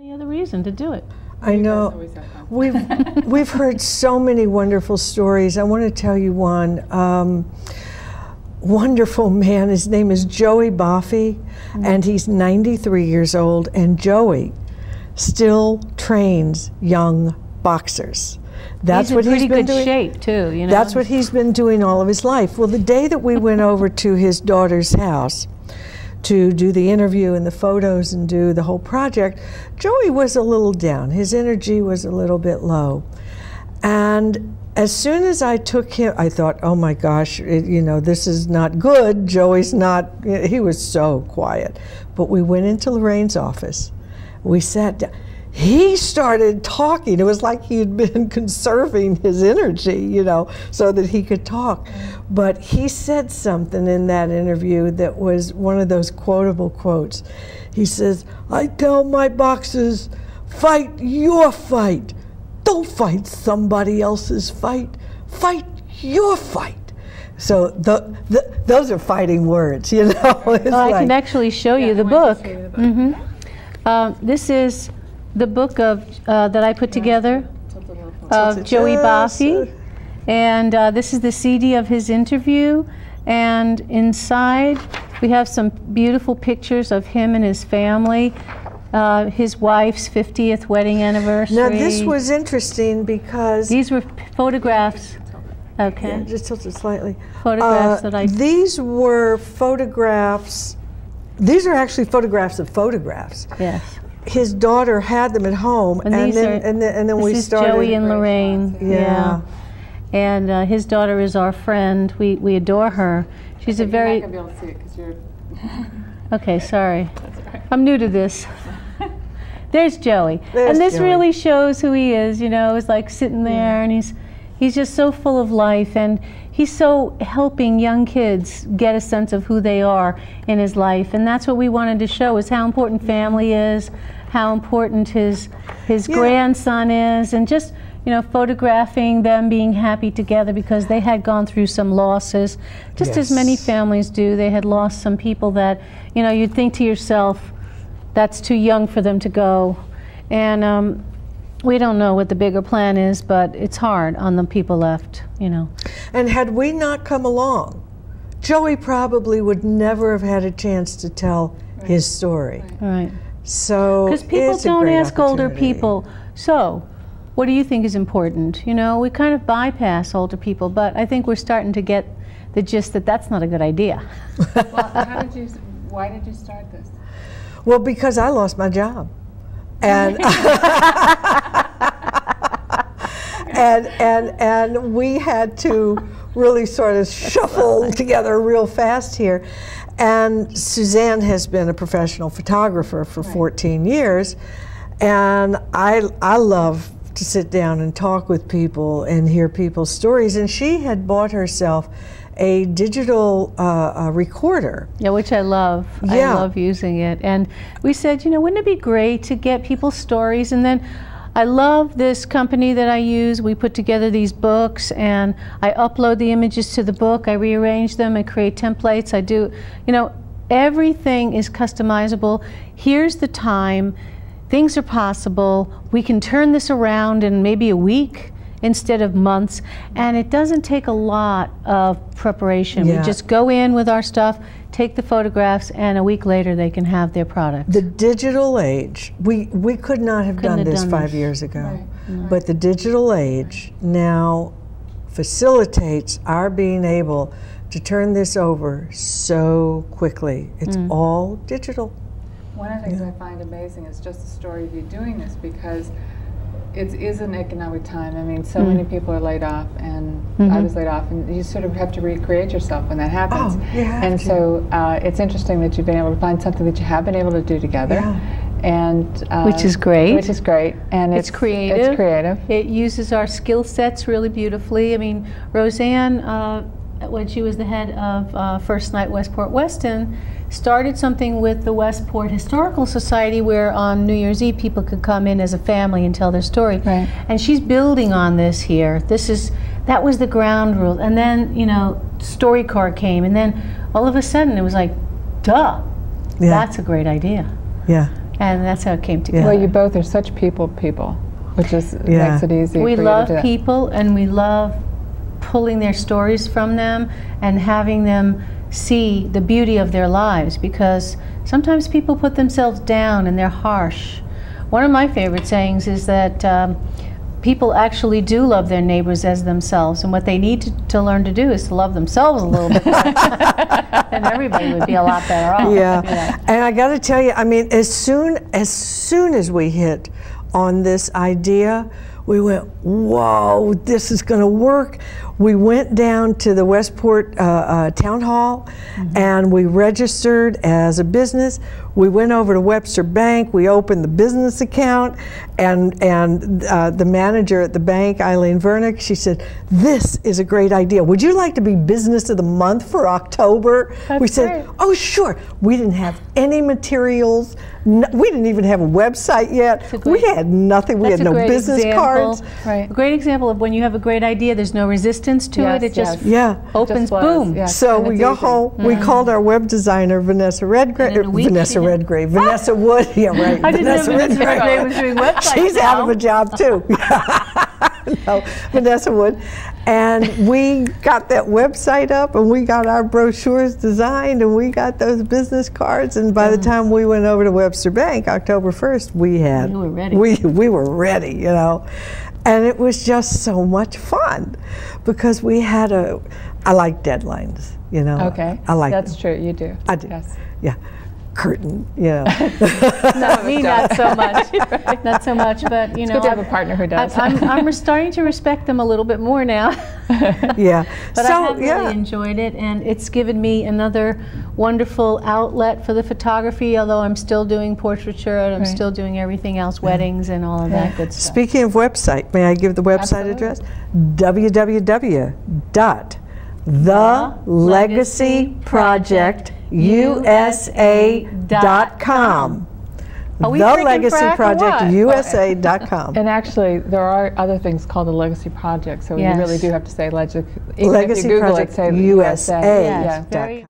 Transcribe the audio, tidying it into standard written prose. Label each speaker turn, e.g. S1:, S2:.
S1: Any other reason to do it?
S2: I know. We've heard so many wonderful stories. I want to tell you one. Wonderful man. His name is Joey Boffey, and he's 93 years old. And Joey still trains young boxers. That's what he's been doing.
S1: He's in pretty good shape too. You know.
S2: That's what he's been doing all of his life. Well, the day that we went over to his daughter's house to do the interview and the photos and do the whole project, Joey was a little down. His energy was a little bit low. And as soon as I took him, I thought, oh my gosh, you know, this is not good. Joey's not, he was so quiet. But we went into Lorraine's office. We sat down. He started talking. It was like he had been conserving his energy, you know, so that he could talk. But he said something in that interview that was one of those quotable quotes. He says, I tell my boxers, fight your fight. Don't fight somebody else's fight. Fight your fight. So those are fighting words, you know.
S1: I can actually show you the book. This is the book of that I put together of Joey Boffey, and this is the CD of his interview, and inside we have some beautiful pictures of him and his family, his wife's 50th wedding anniversary.
S2: Now this was interesting because
S1: these were photographs. Okay.
S2: Yeah, just tilt it slightly.
S1: Photographs that I...
S2: These were photographs, these are actually photographs of photographs.
S1: Yes.
S2: His daughter had them at home, and then we started.
S1: This is Joey and Lorraine. Yeah. And his daughter is our friend. We adore her. She's a very...
S3: You're not going to be able to see it because you're...
S1: Okay, sorry.
S3: That's all right.
S1: I'm new to this. There's Joey. And this really shows who he is, you know. He's like sitting there, and he's just so full of life, and he's so helping young kids get a sense of who they are in his life. And that's what we wanted to show, is how important family is, how important his grandson is, and just, you know, photographing them being happy together because they had gone through some losses, just as many families do. They had lost some people that, you know, you'd think to yourself, that's too young for them to go. And we don't know what the bigger plan is, but it's hard on the people left, you know.
S2: And had we not come along, Joey probably would never have had a chance to tell his story.
S1: Right.
S2: So
S1: because people don't ask older people, so what do you think is important? You know, we kind of bypass older people, but I think we're starting to get the gist that that's not a good idea.
S3: Well, why did you start this?
S2: Well, because I lost my job. And and we had to really sort of shuffle together real fast here. And Suzanne has been a professional photographer for 14 years, and I love to sit down and talk with people and hear people's stories. And she had bought herself a digital recorder.
S1: Yeah, which I love. Yeah. I love using it. And we said, you know, wouldn't it be great to get people's stories? And then I love this company that I use. We put together these books, and I upload the images to the book. I rearrange them. I create templates. I do, you know, everything is customizable. Here's the time. Things are possible. We can turn this around in maybe a week instead of months, and it doesn't take a lot of preparation. We just go in with our stuff, take the photographs, and a week later they can have their product.
S2: The digital age, we could not have done this 5 years ago, but the digital age now facilitates our being able to turn this over so quickly. It's all digital.
S3: One of the things I find amazing is just the story of you doing this, because it is an economic time. I mean, so many people are laid off, and I was laid off, and you sort of have to recreate yourself when that happens. And so it's interesting that you've been able to find something that you have been able to do together. And
S1: which is great.
S3: Which is great. And it's creative. It's creative.
S1: It uses our skill sets really beautifully. I mean, Rozanne, when she was the head of First Night Westport Weston, started something with the Westport Historical Society where on New Year's Eve people could come in as a family and tell their story. And she's building on this here. That was the ground rule. And then, you know, StoryCard came, and then all of a sudden it was like, duh, that's a great idea. And that's how it came together.
S3: Well, you both are such people, which is makes it easy.
S1: We
S3: for
S1: love
S3: you to do
S1: people, and we love pulling their stories from them and having them see the beauty of their lives, because sometimes people put themselves down and they're harsh. One of my favorite sayings is that people actually do love their neighbors as themselves, and what they need to learn to do is to love themselves a little bit more. And everybody would be a lot better off.
S2: Yeah, and I got to tell you, I mean, as soon as we hit on this idea, we went, whoa, this is going to work. We went down to the Westport Town Hall, and we registered as a business. We went over to Webster Bank. We opened the business account, and the manager at the bank, Eileen Vernick, she said, "This is a great idea. Would you like to be Business of the Month for October?"
S1: That's
S2: we said,
S1: great.
S2: "Oh, sure." We didn't have any materials. We didn't even have a website yet. We had nothing. We had no business cards.
S1: Right. A great example of when you have a great idea, there's no resistance to it. It just opens,
S3: just
S1: boom.
S3: Yes.
S2: So we go home. We called our web designer, Vanessa Redgrave. Vanessa Wood. Yeah, right.
S1: I didn't know
S2: Vanessa
S1: Vanessa Redgrave was doing websites.
S2: She's
S1: now.
S2: out of a job too. No, Vanessa Wood. And we got that website up, and we got our brochures designed, and we got those business cards, and by the time we went over to Webster Bank, October 1st, we were ready. We were ready, you know. And it was just so much fun, because we had I like deadlines, you know.
S3: Okay.
S2: I like
S3: That's
S2: them.
S3: true, you do.
S2: I do.
S3: Yes.
S2: Yeah. Curtain, you know.
S1: Not me, not so much. Not so much, but you know.
S3: It's good to have a partner who does.
S1: I'm starting to respect them a little bit more now.
S2: Yeah.
S1: But I have really enjoyed it, and it's given me another wonderful outlet for the photography, although I'm still doing portraiture, and I'm still doing everything else, weddings and all of that good stuff.
S2: Speaking of website, may I give the website address? www.thelegacyprojectusa.com. TheLegacyProjectUSA.com.
S3: And actually, there are other things called the Legacy Project, so you really do have to say even if you
S2: Legacy
S3: Google
S2: Project
S3: it, say
S2: USA.
S3: USA.
S1: Yes, very